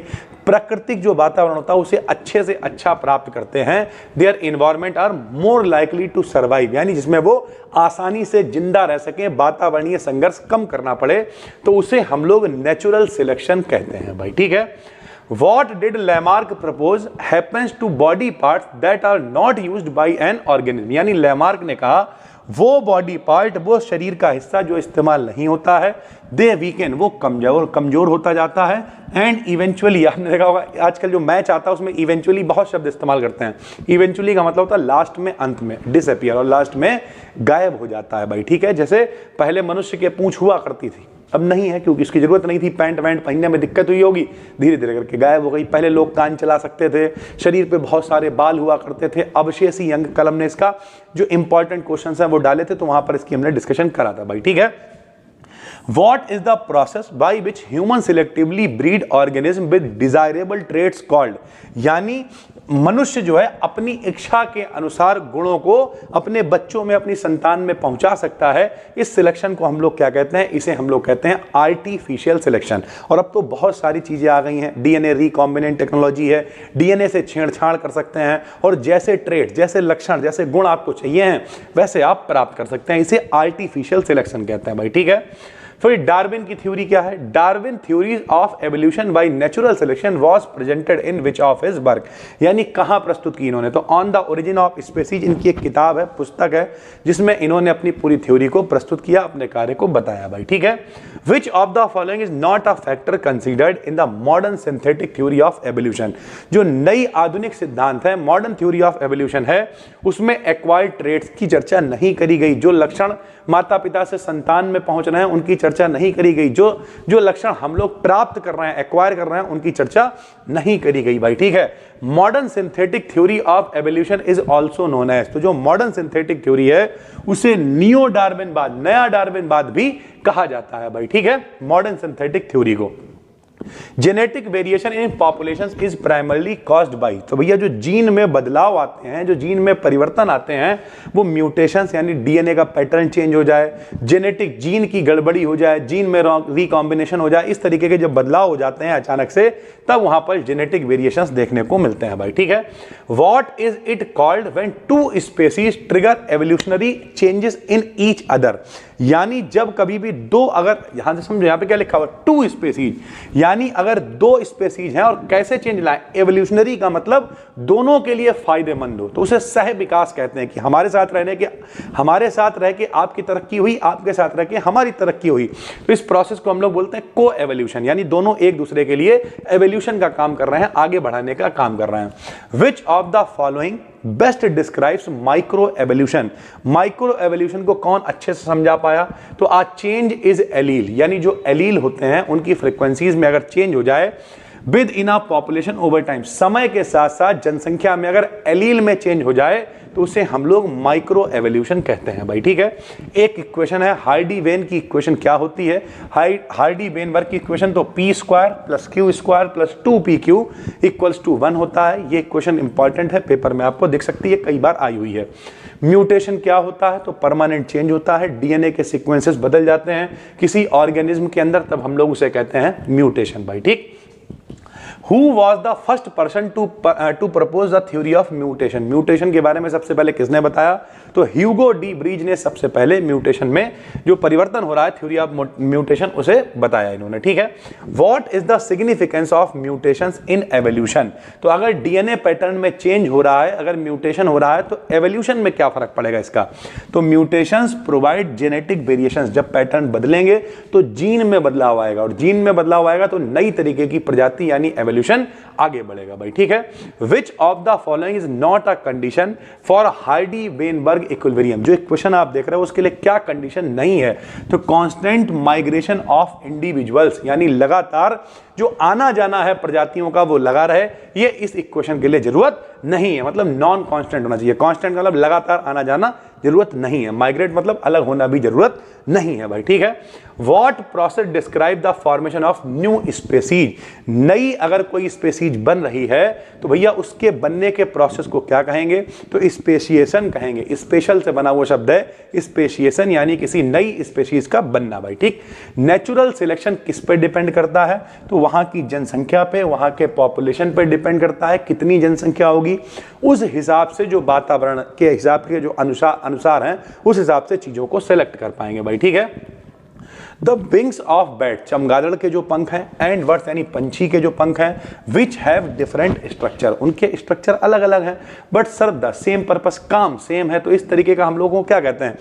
प्राकृतिक जो वातावरण होता है उसे अच्छे से अच्छा प्राप्त करते हैं, their environment are more likely to survive, यानी जिसमें वो आसानी से जिंदा रह सकें, वातावरणीय संघर्ष कम करना पड़े, तो उसे हम लोग नेचुरल सिलेक्शन कहते हैं भाई, ठीक है। What did Lamarck propose happens to body parts that are not used by an organism, यानी लैमार्क ने कहा वो बॉडी पार्ट, वो शरीर का हिस्सा जो इस्तेमाल नहीं होता है, दे वीकेन, वो कमजोर होता जाता है, एंड इवेंचुअली, आपने देखा होगा आजकल जो मैच आता है उसमें इवेंचुअली बहुत शब्द इस्तेमाल करते हैं। इवेंचुअली का मतलब होता है लास्ट में, अंत में, डिसअपियर, और लास्ट में गायब हो जाता है भाई, ठीक है। जैसे पहले मनुष्य के पूंछ हुआ करती थी, अब नहीं है क्योंकि इसकी जरूरत नहीं थी, पैंट वैंट पहनने में दिक्कत हुई होगी, धीरे धीरे करके गायब हो गई। पहले लोग कान चला सकते थे, शरीर पे बहुत सारे बाल हुआ करते थे। अवशेषी अंग, कलम ने इसका जो इंपॉर्टेंट क्वेश्चन है वो डाले थे, तो वहां पर इसकी हमने डिस्कशन करा था भाई, ठीक है। What is the process by which human selectively breed organism with desirable traits called? यानी मनुष्य जो है अपनी इच्छा के अनुसार गुणों को अपने बच्चों में, अपनी संतान में पहुंचा सकता है। इस सिलेक्शन को हम लोग क्या कहते हैं? इसे हम लोग कहते हैं आर्टिफिशियल सिलेक्शन। और अब तो बहुत सारी चीजें आ गई हैं, डीएनए रिकॉम्बिनेंट टेक्नोलॉजी है, डीएनए से छेड़छाड़ कर सकते हैं और जैसे ट्रेट, जैसे लक्षण, जैसे गुण आपको चाहिए हैं वैसे आप प्राप्त कर सकते हैं। इसे आर्टिफिशियल सिलेक्शन कहते हैं भाई, ठीक है। फिर डार्विन की थ्योरी क्या है? Darwin theory of evolution by natural selection was presented in which of his work, यानी कहां प्रस्तुत की इन्होंने? तो on the origin of species इनकी एक किताब है, पुस्तक है, जिसमें इन्होंने अपनी पूरी थ्योरी को प्रस्तुत किया, अपने कार्य को बताया भाई, ठीक है। Which of the following is not a factor considered in the modern synthetic theory of evolution? जो नई आधुनिक सिद्धांत है, मॉडर्न थ्योरी ऑफ एवोल्यूशन है, उसमें एक्वायर्ड ट्रेट्स की चर्चा नहीं करी गई। जो लक्षण माता पिता से संतान में पहुंच रहे हैं उनकी चर्चा नहीं करी गई। जो लक्षण हम लोग प्राप्त कर रहे हैं, एक्वायर कर रहे हैं, उनकी चर्चा नहीं करी गई भाई, ठीक है। Modern synthetic theory of evolution is also known as, तो जो मॉडर्न सिंथेटिक थ्योरी है उसे नियो डार्विनवाद, नया डार्विनवाद भी कहा जाता है भाई, ठीक है, मॉडर्न सिंथेटिक थ्योरी को। Genetic variation in population is primarily caused by, तो भैया जो जीन में बदलाव आते हैं, जो जीन में परिवर्तन आते हैं, वो म्यूटेशंस यानी डीएनए का पैटर्न चेंज हो जाए, जेनेटिक जीन की गड़बड़ी हो जाए, जीन में रिकॉम्बिनेशन हो जाए, इस तरीके के जब बदलाव हो जाते हैं अचानक से, तब वहां पर जेनेटिक वेरिएशंस देखने को मिलते हैं भाई, ठीक है। What is it called when two species trigger evolutionary changes in each other? यानी जब कभी भी दो, अगर यहां से समझो, यहां पे क्या लिखा हुआ, टू स्पीसीज, यानी अगर दो स्पीसीज हैं और कैसे चेंज लाए, एवोल्यूशनरी का मतलब दोनों के लिए फायदेमंद हो, तो उसे सह विकास कहते हैं कि हमारे साथ रह के आपकी तरक्की हुई, आपके साथ रह के हमारी तरक्की हुई, तो इस प्रोसेस को हम लोग बोलते हैं को एवोल्यूशन, यानी दोनों एक दूसरे के लिए एवोल्यूशन का काम कर रहे हैं, आगे बढ़ाने का काम कर रहे हैं। Which of the following best describes micro evolution? Micro evolution को कौन अच्छे से समझा पाया? तो आ चेंज इज एलील, यानी जो एलील होते हैं उनकी फ्रीक्वेंसीज में अगर चेंज हो जाए with in a population over time, समय के साथ साथ जनसंख्या में अगर एलील में चेंज हो जाए तो उसे हम लोग माइक्रो एवोल्यूशन कहते हैं भाई, ठीक है। एक इक्वेशन है हार्डी वेन की इक्वेशन, क्या होती है हार्डी वेन वर्क की इक्वेशन? तो p square plus q square plus 2pq equals to 1 होता है। ये इक्वेशन इंपॉर्टेंट है, पेपर में आपको दिख सकती है, कई बार आई हुई है। म्यूटेशन क्या होता है? तो परमानेंट चेंज होता है, डीएनए के सीक्वेंसेस बदल जाते हैं किसी ऑर्गेनिज्म के अंदर, तब हम लोग उसे कहते हैं म्यूटेशन भाई, ठीक। Who was the first person to propose the theory of mutation? Mutation के बारे में सबसे पहले किसने बताया? तो ह्यूगो डी ब्रीज ने सबसे पहले म्यूटेशन में जो परिवर्तन हो रहा है, थ्योरी ऑफ म्यूटेशन, उसे बताया इन्होंने, ठीक है। What is the significance of mutations in evolution? तो अगर डीएनए पैटर्न में चेंज हो रहा है, अगर म्यूटेशन हो रहा है, तो एवोल्यूशन में क्या फर्क पड़ेगा इसका? तो म्यूटेशंस प्रोवाइड जेनेटिक वेरिएशंस, जब पैटर्न बदलेंगे तो जीन में बदलाव आएगा, और जीन में बदलाव आएगा तो नई तरीके की प्रजाति यानी एवोल्यूशन आगे बढ़ेगा भाई, ठीक है। Which of the following is not a condition for Hardy Weinberg equilibrium? जो इक्वेशन आप देख रहे हो उसके लिए क्या कंडीशन नहीं है? तो कांस्टेंट माइग्रेशन ऑफ इंडिविजुअल्स, यानी लगातार जो आना जाना है प्रजातियों का वो लगा रहे, ये इस इक्वेशन के लिए जरूरत नहीं है, मतलब नॉन कांस्टेंट होना चाहिए। कांस्टेंट मतलब लगातार आना जाना जरूरत नहीं है, माइग्रेट मतलब अलग होना भी जरूरत नहीं है भाई, ठीक है। What process describe the formation of new species? नई अगर कोई स्पीसीज बन रही है तो भैया उसके बनने के प्रोसेस को क्या कहेंगे? तो स्पेशिएशन कहेंगे। स्पेशल से बना हुआ शब्द है स्पेशिएशन, यानी किसी नई स्पीसीज का बनना भाई, ठीक। नेचुरल सिलेक्शन किस पे डिपेंड करता है? तो वहां की जनसंख्या पे, वहां के पॉपुलेशन पे डिपेंड करता है, कितनी जनसंख्या होगी उस हिसाब से, जो वातावरण के हिसाब के जो अनुसार हैं उस हिसाब से चीजों को सेलेक्ट कर पाएंगे भाई, ठीक है। द विंग्स ऑफ बैट, चमगादड़ के जो पंख हैं, एंड बर्ड्स यानी पंछी के जो पंख हैं, विच हैव डिफरेंट स्ट्रक्चर, उनके स्ट्रक्चर अलग अलग हैं, but serve the same purpose, काम सेम है। तो इस तरीके का हम लोगों को क्या कहते हैं,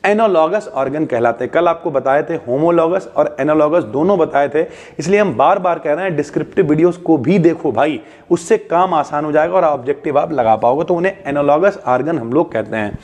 एनालॉगस ऑर्गन कहलाते हैं। कल आपको बताए थे होमोलॉगस और एनालॉगस दोनों बताए थे, इसलिए हम बार बार कह रहे हैं डिस्क्रिप्टिव वीडियोस को भी देखो भाई, उससे काम आसान हो जाएगा और ऑब्जेक्टिव आप लगा पाओगे। तो उन्हें एनालॉगस ऑर्गन हम लोग कहते हैं।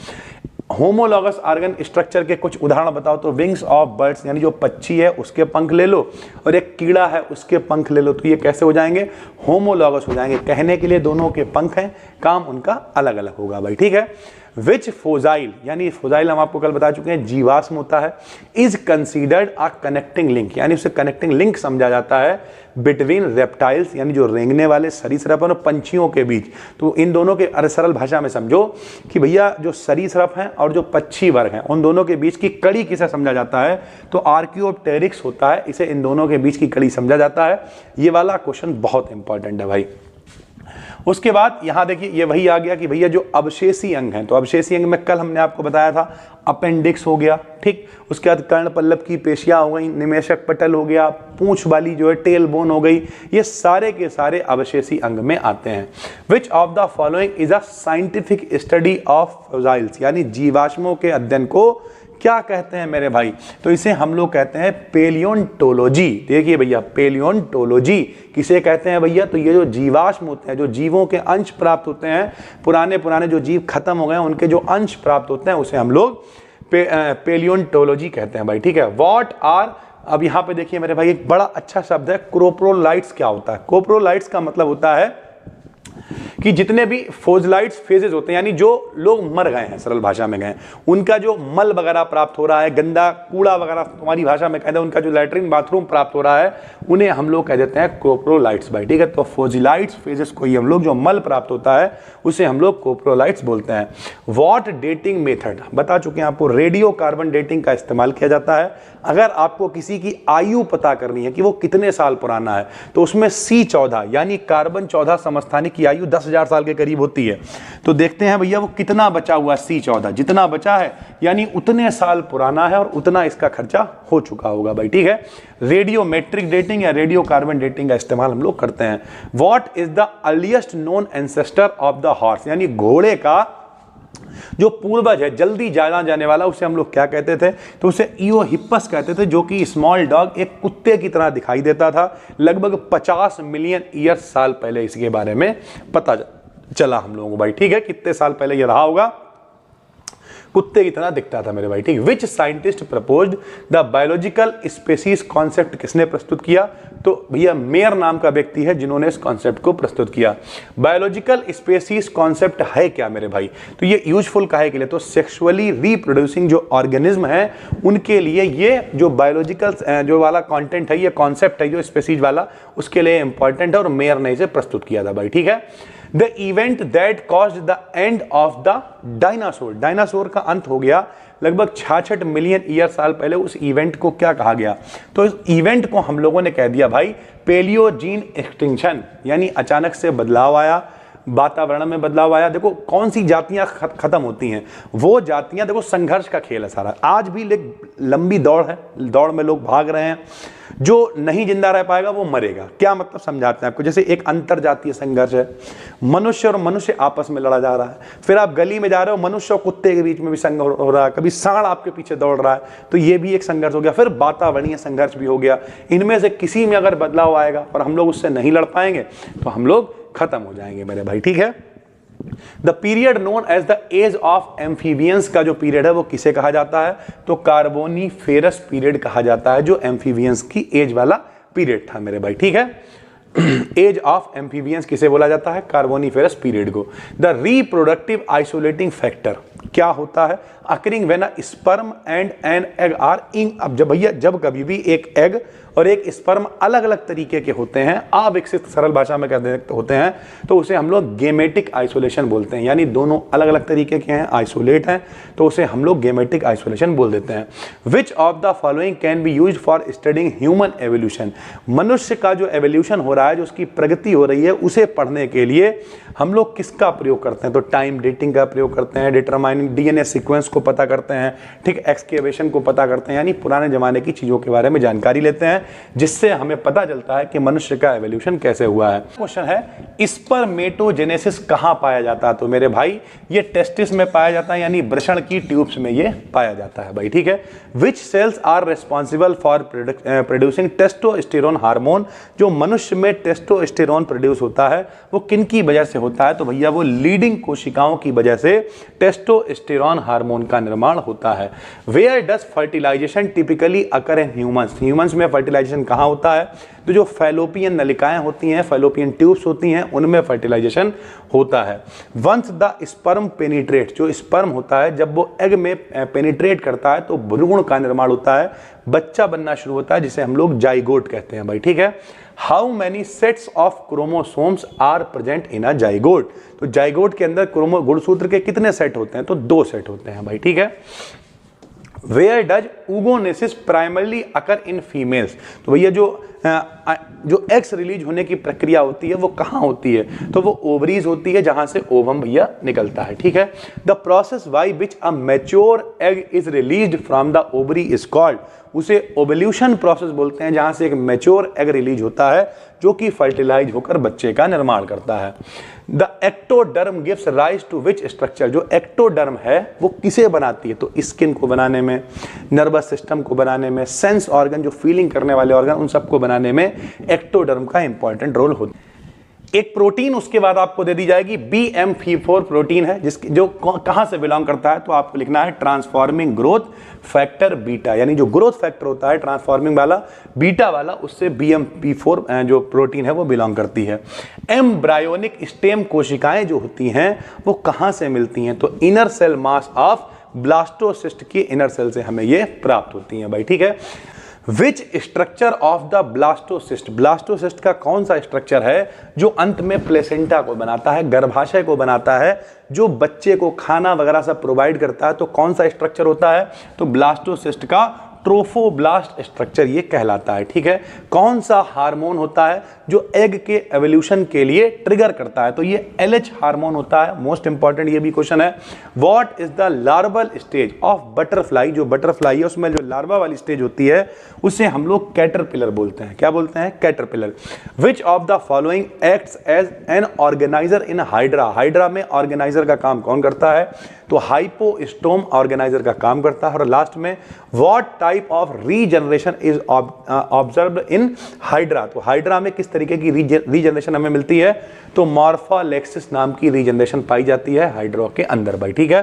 होमोलॉगस ऑर्गन स्ट्रक्चर के कुछ उदाहरण बताओ तो विंग्स ऑफ बर्ड्स यानी जो पक्षी है उसके पंख ले लो, और एक कीड़ा है उसके पंख ले लो, तो ये कैसे हो जाएंगे, होमोलॉगस हो जाएंगे। कहने के लिए दोनों के पंख हैं, काम उनका अलग अलग होगा भाई, ठीक है। विच फोजाइल, यानी फोजाइल हम आपको कल बता चुके हैं जीवाश्म होता है, is considered a connecting link, यानी उसे कनेक्टिंग लिंक समझा जाता है बिटवीन रेप्टाइल्स यानी जो रेंगने वाले सरीसृप और पंछियों के बीच। तो इन दोनों के सरल भाषा में समझो कि भैया जो सरीसृप हैं और जो पक्षी वर्ग हैं उन दोनों के बीच की कड़ी किसे समझा जाता है, तो आर्कियोप्टेरिक्स होता है, इसे इन दोनों के बीच की कड़ी समझा जाता है। ये वाला क्वेश्चन बहुत इंपॉर्टेंट है भाई। उसके बाद यहां देखिए ये वही आ गया कि भैया जो अवशेषी अंग हैं, तो अवशेषी अंग में कल हमने आपको बताया था अपेंडिक्स हो गया, ठीक। उसके बाद कर्ण पल्लव की पेशियां हो गई, निमेशक पटल हो गया, पूंछ वाली जो है टेल बोन हो गई, ये सारे के सारे अवशेषी अंग में आते हैं। Which of the following is a scientific study of fossils, यानी जीवाश्मों के अध्ययन को क्या कहते हैं मेरे भाई, तो इसे हम लोग कहते हैं पेलियोंटोलॉजी। देखिए भैया पेलियोंटोलॉजी किसे कहते हैं भैया, तो ये जो जीवाश्म होते हैं, जो जीवों के अंश प्राप्त होते हैं, पुराने पुराने जो जीव खत्म हो गए हैं उनके जो अंश प्राप्त होते हैं उसे हम लोग पेलियोंटोलॉजी कहते हैं भाई, ठीक है। व्हाट आर, अब यहाँ पे देखिए मेरे भाई एक बड़ा अच्छा शब्द है कोप्रोलाइट्स। क्या होता है कोप्रोलाइट्स का मतलब होता है कि जितने भी फोजलाइट्स फेजेस होते हैं, यानी जो लोग मर गए हैं, सरल भाषा में गए, उनका जो मल वगैरह प्राप्त हो रहा है, गंदा कूड़ा वगैरह तुम्हारी भाषा में कहते हैं, उनका जो लैट्रिन बाथरूम प्राप्त हो रहा है, उन्हें हम लोग कह देते हैं कोप्रोलाइट्स भाई, ठीक है। तो फोजिलाइट्स फेजेस को ही हम लोग जो मल प्राप्त होता है उसे हम लोग कोप्रोलाइट्स बोलते हैं। वॉट डेटिंग मेथड बता चुके हैं आपको, रेडियो कार्बन डेटिंग का इस्तेमाल किया जाता है। अगर आपको किसी की आयु पता करनी है कि वो कितने साल पुराना है, तो उसमें C14 यानी कार्बन 14 समस्थानिक की आयु 10,000 साल के करीब होती है। तो देखते हैं भैया वो कितना बचा हुआ C14, जितना बचा है यानी उतने साल पुराना है और उतना इसका खर्चा हो चुका होगा भाई, ठीक है। रेडियोमेट्रिक डेटिंग या रेडियो कार्बन डेटिंग का इस्तेमाल हम लोग करते हैं। What is the earliest known ancestor of the horse, यानी घोड़े का जो पूर्वज है, जल्दी जाना जाने वाला, उसे हम लोग क्या कहते थे, तो उसे ईओहिप्पस कहते थे, जो कि स्मॉल डॉग एक कुत्ते की तरह दिखाई देता था। लगभग 50 मिलियन ईयर साल पहले इसके बारे में पता चला हम लोगों को भाई, ठीक है। कितने साल पहले ये रहा होगा, कुत्ते की तरह दिखता था मेरे भाई, ठीक। Which scientist proposed the biological species concept, किसने प्रस्तुत किया, तो भैया मेयर नाम का व्यक्ति है जिन्होंने इस कॉन्सेप्ट को प्रस्तुत किया। बायोलॉजिकल स्पेसीज कॉन्सेप्ट है क्या मेरे भाई, तो ये यूजफुल काहे के लिए, तो सेक्सुअली रिप्रोड्यूसिंग जो ऑर्गेनिज्म है उनके लिए ये जो बायोलॉजिकल जो वाला कंटेंट है, ये कॉन्सेप्ट है जो स्पेसीज वाला, उसके लिए इंपॉर्टेंट है और मेयर ने इसे प्रस्तुत किया था भाई, ठीक है। The event that caused the end of the dinosaur, dinosaur का अंत हो गया लगभग 66 मिलियन ईयर साल पहले, उस इवेंट को क्या कहा गया, तो इस इवेंट को हम लोगों ने कह दिया भाई पेलियोजीन एक्सटिंक्शन, यानी अचानक से बदलाव आया, वातावरण में बदलाव आया। देखो कौन सी जातियां खत्म होती हैं, वो जातियां, देखो संघर्ष का खेल है सारा, आज भी लंबी दौड़ है, दौड़ में लोग भाग रहे हैं, जो नहीं जिंदा रह पाएगा वो मरेगा। क्या मतलब समझाते हैं आपको, जैसे एक अंतर जातीय संघर्ष है, मनुष्य और मनुष्य आपस में लड़ा जा रहा है, फिर आप गली में जा रहे हो, मनुष्य और कुत्ते के बीच में भी संघर्ष हो रहा है, कभी सांड आपके पीछे दौड़ रहा है, तो ये भी एक संघर्ष हो गया, फिर वातावरणीय संघर्ष भी हो गया। इनमें से किसी में अगर बदलाव आएगा और हम लोग उससे नहीं लड़ पाएंगे तो हम लोग खत्म हो जाएंगे मेरे भाई, ठीक है। The period known as the age of amphibians का जो पीरियड है वो किसे कहा जाता है, तो कार्बोनिफेरस पीरियड कहा जाता है, जो एम्फीबियंस की एज वाला पीरियड था मेरे भाई, ठीक है। एज ऑफ एम्फीबियंस किसे बोला जाता है, कार्बोनिफेरस पीरियड को। द रिप्रोडक्टिव आइसोलेटिंग फैक्टर क्या होता है, occurring when a sperm and an egg are in, अब जब भैया जब कभी भी एक एग और एक स्पर्म अलग अलग तरीके के होते हैं, अविकसित सरल भाषा में कहते होते हैं, तो उसे हम लोग गेमेटिक आइसोलेशन बोलते हैं। यानी दोनों अलग अलग तरीके के हैं, आइसोलेट हैं, तो उसे हम लोग गेमेटिक आइसोलेशन बोल देते हैं। Which of the following can be used for studying human evolution. मनुष्य का जो एवोल्यूशन हो रहा है, जो उसकी प्रगति हो रही है, उसे पढ़ने के लिए हम लोग किसका प्रयोग करते हैं? तो टाइम डेटिंग का प्रयोग करते हैं, डिटरमाइनिंग डीएनए सीक्वेंस को पता करते हैं, ठीक, एक्सकेवेशन को पता करते हैं, यानी पुराने जमाने की चीजों के बारे में जानकारी लेते हैं, जिससे हमें पता चलता है कि मनुष्य का एवोल्यूशन कैसे हुआ है। क्वेश्चन है स्पर्मेटोजेनेसिस कहां पाया जाता है? तो मेरे भाई ये टेस्टिस में पाया जाता है, यानी वृषण की ट्यूब्स में ये पाया जाता है भाई, ठीक है। Which cells are responsible for producing testosterone hormone. जो मनुष्य में टेस्टोस्टेरोन प्रोड्यूस होता है वो किन की वजह से होता है? तो भैया वो लीडिंग कोशिकाओं की वजह से टेस्टोस्टेरोन हार्मोन का निर्माण होता है। Where does fertilization typically occur in humans. Humans में फर्टिलाइजेशन कहां होता है? तो जो फैलोपियन नलिकाएं होती हैं, फैलोपियन ट्यूब्स होती हैं, उनमें फर्टिलाइजेशन होता है। वंस द स्पर्म पेनिट्रेट, जो स्पर्म होता है जब वो एग में पेनिट्रेट करता है तो भ्रूण का निर्माण होता है, बच्चा बनना शुरू होता है, जिसे हम लोग जाइगोट कहते हैं भाई, ठीक है। How many sets of chromosomes are present in a zygote. तो जाइगोट के अंदर गुणसूत्र के कितने सेट होते हैं? तो 2 सेट होते हैं भाई, ठीक है। Where does oogenesis primarily occur in females. तो भैया जो एग्स रिलीज होने की प्रक्रिया होती है वो कहाँ होती है? तो वो ओवरीज होती है, जहां से ओवम भैया निकलता है, ठीक है। The process by which a mature egg is released from the ovary is called. उसे ओवल्यूशन प्रोसेस बोलते हैं, जहां से एक मैच्योर एग रिलीज होता है जो कि फर्टिलाइज होकर बच्चे का निर्माण करता है। The ectoderm gives rise to which structure. जो एक्टोडर्म है वो किसे बनाती है? तो स्किन को बनाने में, नर्वस सिस्टम को बनाने में, सेंस ऑर्गन जो फीलिंग करने वाले ऑर्गन, उन सबको बनाने में एक्टोडर्म का इंपॉर्टेंट रोल होता है। एक प्रोटीन उसके बाद आपको दे दी जाएगी, BMP4 प्रोटीन है, जो कहां से बिलोंग करता है? तो आपको लिखना है ट्रांसफॉर्मिंग ग्रोथ फैक्टर बीटा, यानी जो ग्रोथ फैक्टर होता है ट्रांसफॉर्मिंग वाला, बीटा वाला, उससे BMP4 जो प्रोटीन है वो बिलोंग करती है। एम्ब्रायोनिक स्टेम कोशिकाएं जो होती हैं वो कहां से मिलती हैं? तो inner cell mass of blastocyst की इनर सेल से हमें ये प्राप्त होती हैं भाई, ठीक है। Which structure of the blastocyst. Blastocyst का कौन सा स्ट्रक्चर है जो अंत में प्लेसेंटा को बनाता है, गर्भाशय को बनाता है, जो बच्चे को खाना वगैरह सब प्रोवाइड करता है? तो कौन सा स्ट्रक्चर होता है? तो ब्लास्टोसिस्ट का ट्रोफोब्लास्ट स्ट्रक्चर ये कहलाता है, ठीक है। कौन सा हार्मोन होता है जो एग के एवोल्यूशन के लिए ट्रिगर करता है? तो ये LH हार्मोन होता है। मोस्ट इंपॉर्टेंट ये भी क्वेश्चन है। What is the larval stage of butterfly. जो बटरफ्लाई है उसमें जो लार्वा वाली स्टेज होती है उसे हम लोग कैटरपिलर बोलते हैं। क्या बोलते हैं? Caterpillar. Which of the following acts as an organizer in hydra. Hydra में ऑर्गेनाइजर का काम कौन करता है? तो हाइपोस्टोम ऑर्गेनाइजर का काम करता है। और लास्ट में what type of regeneration is observed in hydra. तो हाइड्रा में किस तरीके की रीजनरेशन हमें मिलती है? तो मॉर्फोलेक्सिस नाम की रीजनरेशन पाई जाती है हाइड्रा के अंदर भाई, ठीक है।